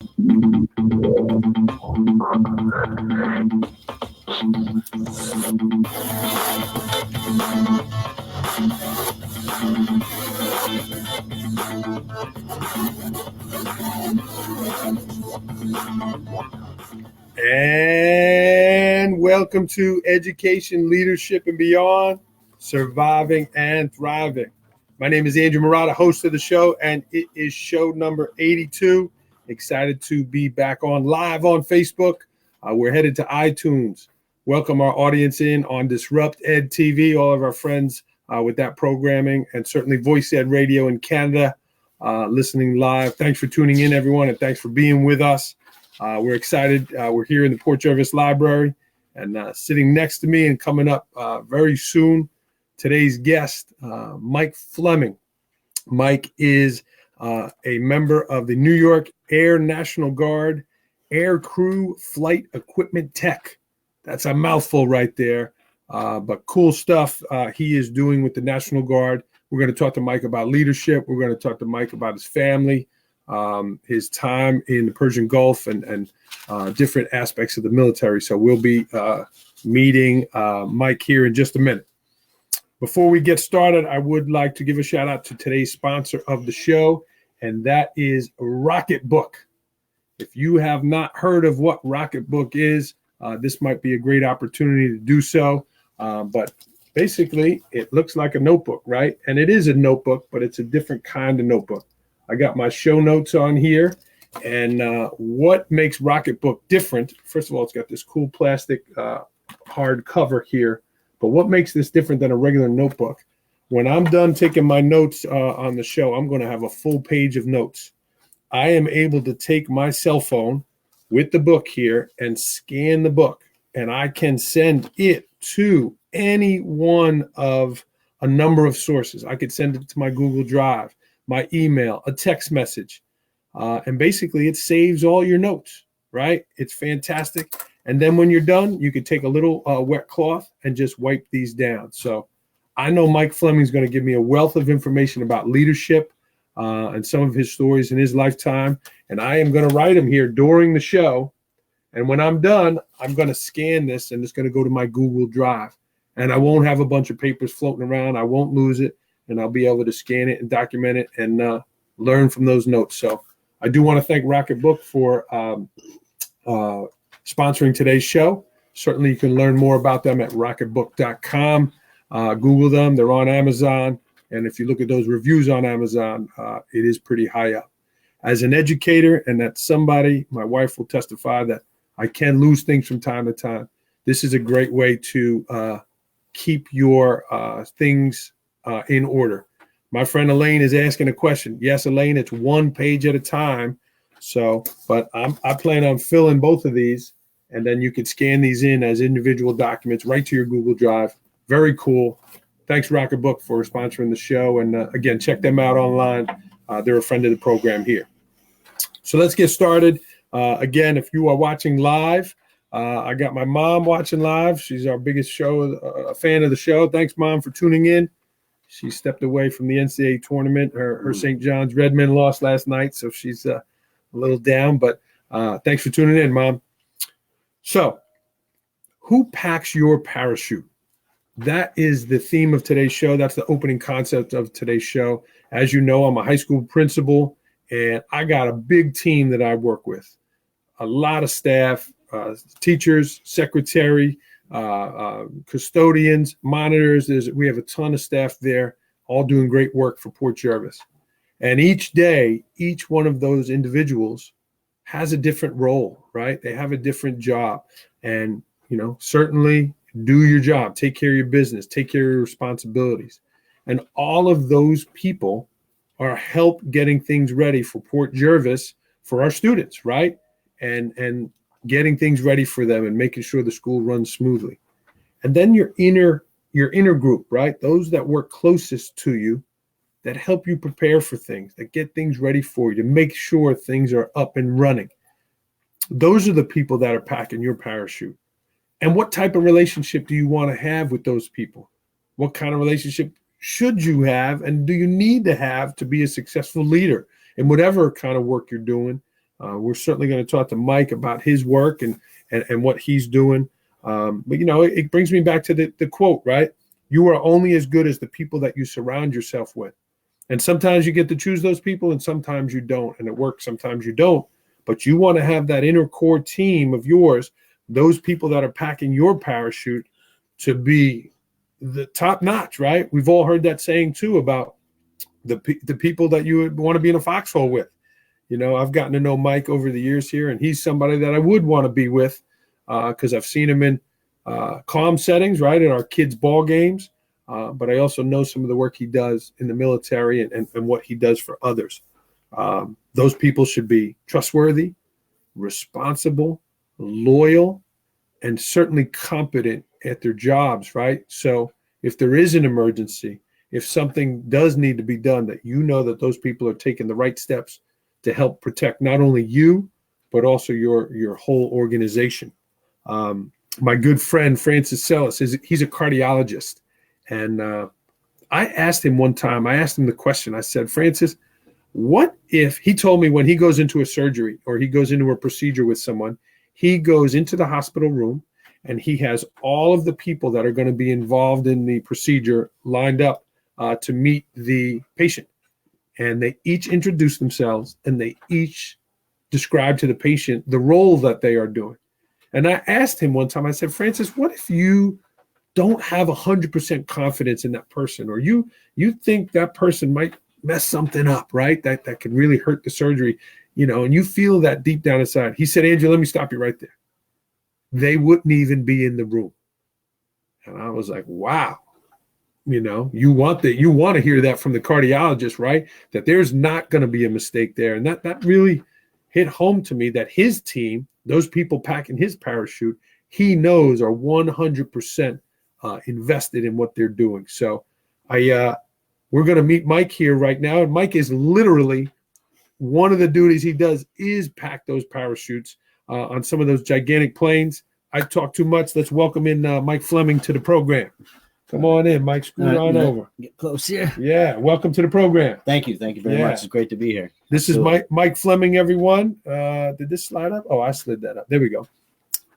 And welcome to Education, Leadership, and Beyond, Surviving and Thriving. My name is Andrew Murata, host of the show, and it is show number 82. Excited to be back on live on Facebook. We're headed to iTunes. Welcome our audience in on Disrupt Ed TV, all of our friends with that programming, and certainly Voice Ed Radio in Canada, listening live. Thanks for tuning in, everyone, and thanks for being with us. We're excited. We're here in the Port Jervis Library, and sitting next to me and coming up very soon, today's guest, Mike Fleming. Mike is a member of the New York Air National Guard Aircrew Flight Equipment Tech. That's a mouthful right there, but cool stuff he is doing with the National Guard. We're going to talk to Mike about leadership. We're going to talk to Mike about his family, his time in the Persian Gulf, and different aspects of the military. So we'll be meeting Mike here in just a minute. Before we get started, I would like to give a shout out to today's sponsor of the show, and that is Rocketbook. If you have not heard of what Rocketbook is, this might be a great opportunity to do so. But basically, it looks like a notebook, right? And it is a notebook, but it's a different kind of notebook. I got my show notes on here, and what makes Rocketbook different? First of all, it's got this cool plastic hard cover here, but what makes this different than a regular notebook? When I'm done taking my notes on the show, I'm going to have a full page of notes. I am able to take my cell phone with the book here and scan the book, and I can send it to any one of a number of sources. I could send it to my Google Drive, my email, a text message, and basically it saves all your notes, right? It's fantastic. And then when you're done, you could take a little wet cloth and just wipe these down. So I know Mike Fleming is going to give me a wealth of information about leadership and some of his stories in his lifetime. And I am going to write them here during the show. And when I'm done, I'm going to scan this, and it's going to go to my Google Drive. And I won't have a bunch of papers floating around. I won't lose it. And I'll be able to scan it and document it and learn from those notes. So I do want to thank Rocketbook for sponsoring today's show. Certainly you can learn more about them at rocketbook.com. Google them. They're on Amazon. And if you look at those reviews on Amazon, it is pretty high up. As an educator, and that's somebody, my wife will testify that I can lose things from time to time. This is a great way to keep your things in order. My friend Elaine is asking a question. Yes, Elaine, it's one page at a time. So, but I plan on filling both of these, and then you can scan these in as individual documents right to your Google Drive. Very cool. Thanks, Rocketbook, for sponsoring the show. And again, check them out online. They're a friend of the program here. So let's get started. Again, if you are watching live, I got my mom watching live. She's our biggest a fan of the show. Thanks, Mom, for tuning in. She stepped away from the NCAA tournament. Her St. John's Redmen lost last night, so she's a little down. But thanks for tuning in, Mom. So, who packs your parachute? That is the theme of today's show. That's the opening concept of today's show. As you know, I'm a high school principal, and I got a big team that I work with. A lot of staff, teachers, secretary, custodians, monitors. We have a ton of staff there, all doing great work for Port Jervis. And each day, each one of those individuals has a different role, right? They have a different job. And, certainly do your job, take care of your business, take care of your responsibilities. And all of those people are help getting things ready for Port Jervis for our students, right? And getting things ready for them and making sure the school runs smoothly. And then your inner group, right? Those that work closest to you, that help you prepare for things, that get things ready for you, to make sure things are up and running. Those are the people that are packing your parachute. And what type of relationship do you want to have with those people? What kind of relationship should you have, and do you need to have to be a successful leader in whatever kind of work you're doing? We're certainly going to talk to Mike about his work and what he's doing. But, it brings me back to the quote, right? You are only as good as the people that you surround yourself with. And sometimes you get to choose those people and sometimes you don't. And it works, sometimes you don't. But you want to have that inner core team of yours, those people that are packing your parachute, to be the top notch, right? We've all heard that saying too about the people that you would want to be in a foxhole with. I've gotten to know Mike over the years here, and he's somebody that I would want to be with because I've seen him in calm settings, right, in our kids' ball games. But I also know some of the work he does in the military and what he does for others. Those people should be trustworthy, responsible, loyal, and certainly competent at their jobs, right? So if there is an emergency, if something does need to be done, that that those people are taking the right steps to help protect not only you, but also your whole organization. My good friend, Francis Sellis, he's a cardiologist. And I asked him one time, the question, I said, Francis, what if, he told me when he goes into a surgery or he goes into a procedure with someone, he goes into the hospital room and he has all of the people that are going to be involved in the procedure lined up to meet the patient. And they each introduce themselves and they each describe to the patient the role that they are doing. And I asked him one time, I said, Francis, what if you don't have 100% confidence in that person, or you think that person might mess something up, right? That could really hurt the surgery, and you feel that deep down inside. He said, Andrew, let me stop you right there. They wouldn't even be in the room. And I was like, wow. You want to hear that from the cardiologist, right? That there's not going to be a mistake there. And that really hit home to me, that his team, those people packing his parachute, he knows are 100% invested in what they're doing. So we're going to meet Mike here right now. And Mike is literally, one of the duties he does is pack those parachutes on some of those gigantic planes. I talk too much. Let's welcome in Mike Fleming to the program. Come on in, Mike. Scoot on over. Get close here. Yeah, welcome to the program. Thank you very much. It's great to be here. This Absolutely. Is Mike Fleming, everyone. Did this slide up? Oh, I slid that up. There we go.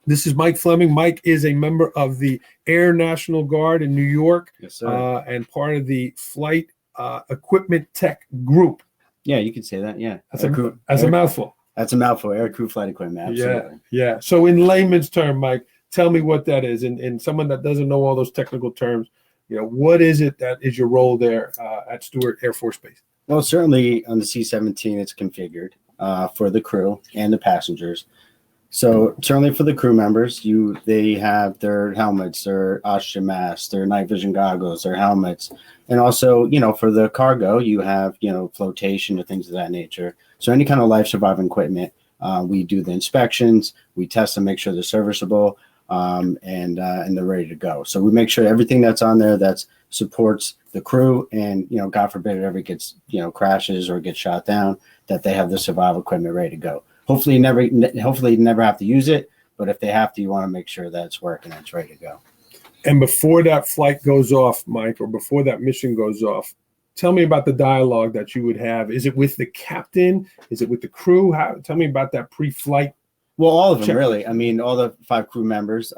This is Mike Fleming. Mike is a member of the Air National Guard in New York. Yes, sir. And part of the Flight Equipment Tech Group. Yeah, you can say that. Yeah. That's a mouthful. That's a mouthful. Aircrew Flight Equipment. Absolutely. Yeah. So in layman's term, Mike, tell me what that is. And someone that doesn't know all those technical terms, what is it that is your role there at Stewart Air Force Base? Well, certainly on the C-17, it's configured for the crew and the passengers. So certainly for the crew members, they have their helmets, their oxygen masks, their night vision goggles, their helmets. And also, for the cargo, you have, flotation or things of that nature. So any kind of life surviving equipment, we do the inspections, we test them, make sure they're serviceable, and they're ready to go. So we make sure everything that's on there that supports the crew and, God forbid it ever gets, crashes or gets shot down, that they have the survival equipment ready to go. Hopefully you never have to use it, but if they have to, you want to make sure that it's working and it's ready to go. And before that flight goes off, Mike, or before that mission goes off, tell me about the dialogue that you would have. Is it with the captain? Is it with the crew? Tell me about that pre-flight. Well, all of them, really. I mean, all the 5 crew members.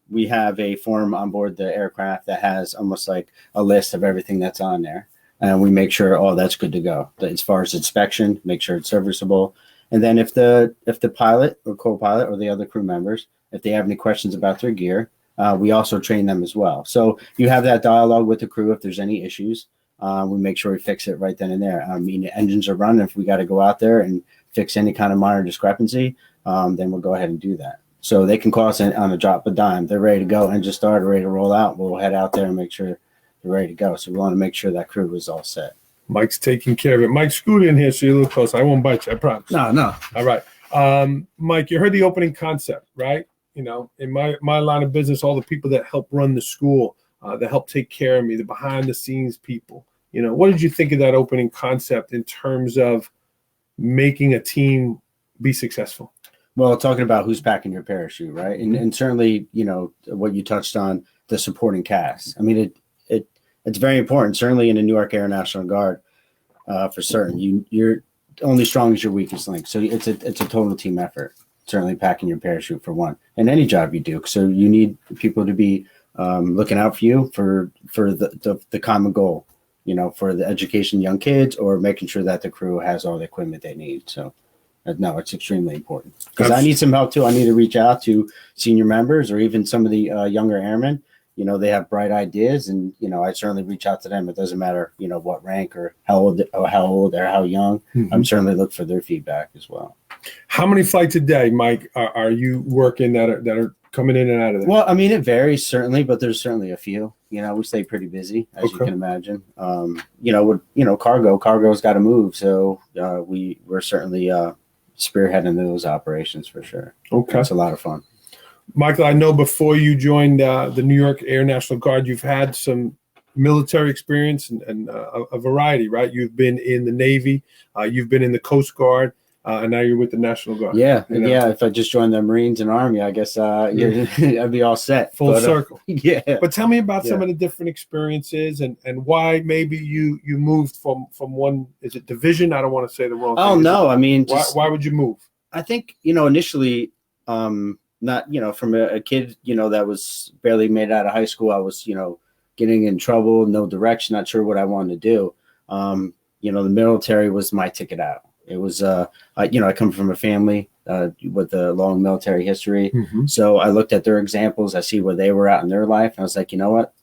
We have a form on board the aircraft that has almost like a list of everything that's on there. And we make sure, that's good to go. As far as inspection, make sure it's serviceable. And then if the pilot or co-pilot or the other crew members, if they have any questions about their gear, we also train them as well. So you have that dialogue with the crew. If there's any issues, we make sure we fix it right then and there. I mean, the engines are running. If we got to go out there and fix any kind of minor discrepancy, then we'll go ahead and do that. So they can call us on a drop of a dime. They're ready to go. Engine started, ready to roll out. We'll head out there and make sure they're ready to go. So we want to make sure that crew is all set. Mike's taking care of it. Mike, scoot in here so you're a little close. I won't bite you, I promise. No. All right. Mike, you heard the opening concept, right? In my line of business, all the people that help run the school, that help take care of me, the behind-the-scenes people. What did you think of that opening concept in terms of making a team be successful? Well, talking about who's packing your parachute, right? And certainly, what you touched on, the supporting cast. I mean, it's very important, certainly in the Newark Air National Guard, for certain. only strong as your weakest link. So it's a total team effort. Certainly packing your parachute for one, and any job you do. So you need people to be looking out for you for the common goal, for the education of young kids, or making sure that the crew has all the equipment they need. So no, it's extremely important, because I need some help too. I need to reach out to senior members or even some of the younger airmen. They have bright ideas, and I certainly reach out to them. It doesn't matter what rank or how old or how young. Mm-hmm. I'm certainly look for their feedback as well. How many flights a day, Mike, are you working that are coming in and out of there? Well, I mean, it varies certainly, but there's certainly a few. We stay pretty busy, as you can imagine. Cargo's got to move, so we're certainly spearheading those operations for sure. Okay, it's a lot of fun. Michael, I know before you joined the New York Air National Guard, you've had some military experience and a variety, right? You've been in the Navy, you've been in the Coast Guard, and now you're with the National Guard. Yeah. If I just joined the Marines and Army, I guess I'd be all set. Full circle. Yeah. But tell me about some of the different experiences and why maybe you moved from one, is it division? I don't want to say the wrong thing. Oh, no. I mean, why would you move? I think, initially, not, from a kid, that was barely made out of high school. I was, getting in trouble, no direction, not sure what I wanted to do. The military was my ticket out. It was, I come from a family with a long military history. Mm-hmm. So I looked at their examples. I see where they were at in their life. And I was like, you know what?